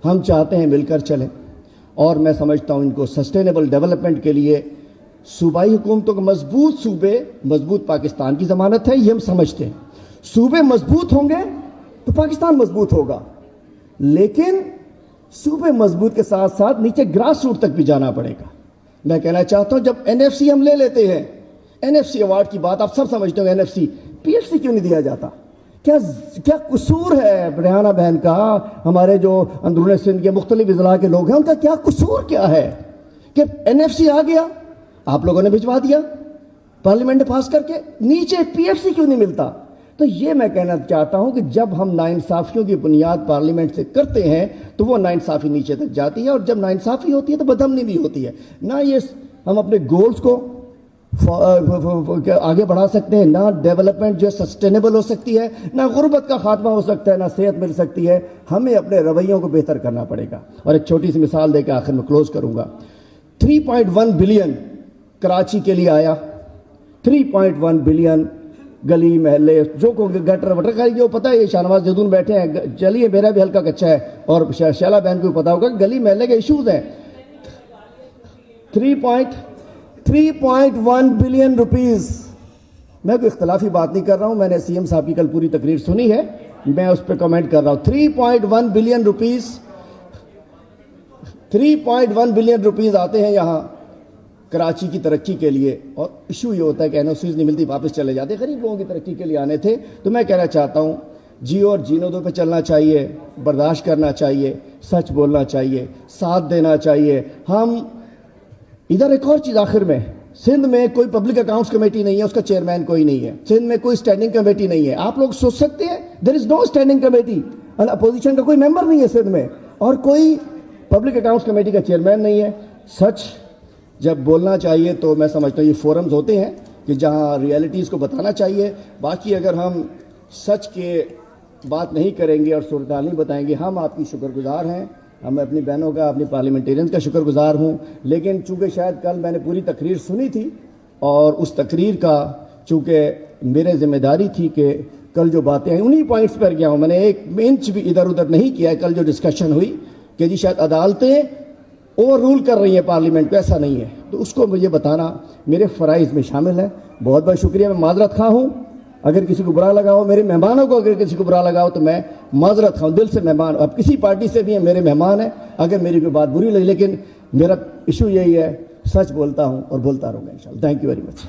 ہم چاہتے ہیں مل کر چلیں، اور میں سمجھتا ہوں ان کو سسٹینیبل ڈیولپمنٹ کے لیے صوبائی حکومتوں کے مضبوط صوبے مضبوط پاکستان کی ضمانت ہے، یہ ہم سمجھتے ہیں۔ صوبے مضبوط ہوں گے تو پاکستان مضبوط ہوگا، لیکن صوبے مضبوط کے ساتھ ساتھ نیچے گراس روٹ تک بھی جانا پڑے گا۔ میں کہنا چاہتا ہوں جب NFC ہم لے لیتے ہیں، NFC ایوارڈ کی بات آپ سب سمجھتے ہو، NFC PFC کیوں نہیں دیا جاتا؟ کیا قصور ہے ریحانہ بہن کا، ہمارے جو اندرون سندھ کے مختلف اضلاع کے لوگ ہیں ان کا کیا قصور کیا ہے کہ NFC آ گیا، آپ لوگوں نے بھجوا دیا پارلیمنٹ پاس کر کے، نیچے PFC کیوں نہیں ملتا؟ تو یہ میں کہنا چاہتا ہوں کہ جب ہم ناانصافیوں کی بنیاد پارلیمنٹ سے کرتے ہیں تو وہ ناانصافی نیچے تک جاتی ہے، اور جب ناانصافی ہوتی ہے تو بدہمنی بھی ہوتی ہے۔ نہ یہ ہم اپنے گولز کو آگے بڑھا سکتے ہیں، نہ ڈیولپمنٹ جو سسٹینیبل ہو سکتی ہے، نہ غربت کا خاتمہ ہو سکتا ہے، نہ صحت مل سکتی ہے۔ ہمیں اپنے رویوں کو بہتر کرنا پڑے گا۔ اور ایک چھوٹی سی مثال دے کے آخر میں کلوز کروں گا۔ 3.1 بلین کراچی کے لیے آیا، 3.1 بلین گلی محلے جو کو گٹر وٹر کا جو پتہ ہے، یہ شاہنواز جدون بیٹھے ہیں، چلیے میرا بھی ہلکا کچا ہے اور شیلا بہن کو بھی پتا ہوگا گلی محلے کے ایشوز ہیں۔ 3.1 بلین روپیز، میں کوئی اختلافی بات نہیں کر رہا ہوں، میں نے CM صاحب کی کل پوری تقریر سنی ہے، میں اس پہ کمنٹ کر رہا ہوں۔ 3.1 بلین روپیز 3.1 بلین روپیز آتے ہیں یہاں کراچی کی ترقی کے لیے، اور ایشو یہ ہوتا ہے کہ NOCs نہیں ملتی، واپس چلے جاتے، غریب لوگوں کی ترقی کے لیے آنے تھے۔ تو میں کہنا چاہتا ہوں جیو اور جینو دو پہ چلنا چاہیے، برداشت کرنا چاہیے، سچ بولنا چاہیے، ساتھ دینا چاہیے۔ ہم ادھر ایک اور چیز آخر میں، سندھ میں کوئی پبلک اکاؤنٹس کمیٹی نہیں ہے، اس کا چیئرمین کوئی نہیں ہے، سندھ میں کوئی اسٹینڈنگ کمیٹی نہیں ہے۔ آپ لوگ سوچ سکتے ہیں دیر از نو اسٹینڈنگ کمیٹی، اپوزیشن کا کوئی ممبر نہیں ہے سندھ میں، اور کوئی پبلک اکاؤنٹس کمیٹی کا چیئرمین نہیں ہے۔ سچ جب بولنا چاہیے تو میں سمجھتا ہوں یہ فورمز ہوتے ہیں کہ جہاں ریئلٹیز کو بتانا چاہیے۔ باقی اگر ہم سچ کے بات نہیں کریں گے اور صورتحال نہیں بتائیں گے، ہم آپ کی شکر گزار ہیں، ہم اپنی بہنوں کا، اپنی پارلیمنٹیرینز کا شکر گزار ہوں، لیکن چونکہ شاید کل میں نے پوری تقریر سنی تھی، اور اس تقریر کا چونکہ میرے ذمہ داری تھی کہ کل جو باتیں ہیں انہی پوائنٹس پر گیا ہوں، میں نے ایک انچ بھی ادھر ادھر نہیں کیا ہے۔ کل جو ڈسکشن ہوئی کہ جی شاید عدالتیں اوور رول کر رہی ہیں پارلیمنٹ کو، ایسا نہیں ہے، تو اس کو مجھے بتانا میرے فرائض میں شامل ہے۔ بہت بہت شکریہ، میں معذرت خواہ ہوں اگر کسی کو برا لگا ہو، میرے مہمانوں کو اگر کسی کو برا لگا ہو تو میں معذرت خواہ ہوں، دل سے مہمان، اب کسی پارٹی سے بھی ہیں، میرے مہمان ہیں، اگر میری کوئی بات بری لگی، لیکن میرا ایشو یہی ہے، سچ بولتا ہوں اور بولتا رہوں گا انشاءاللہ۔ Thank you very much.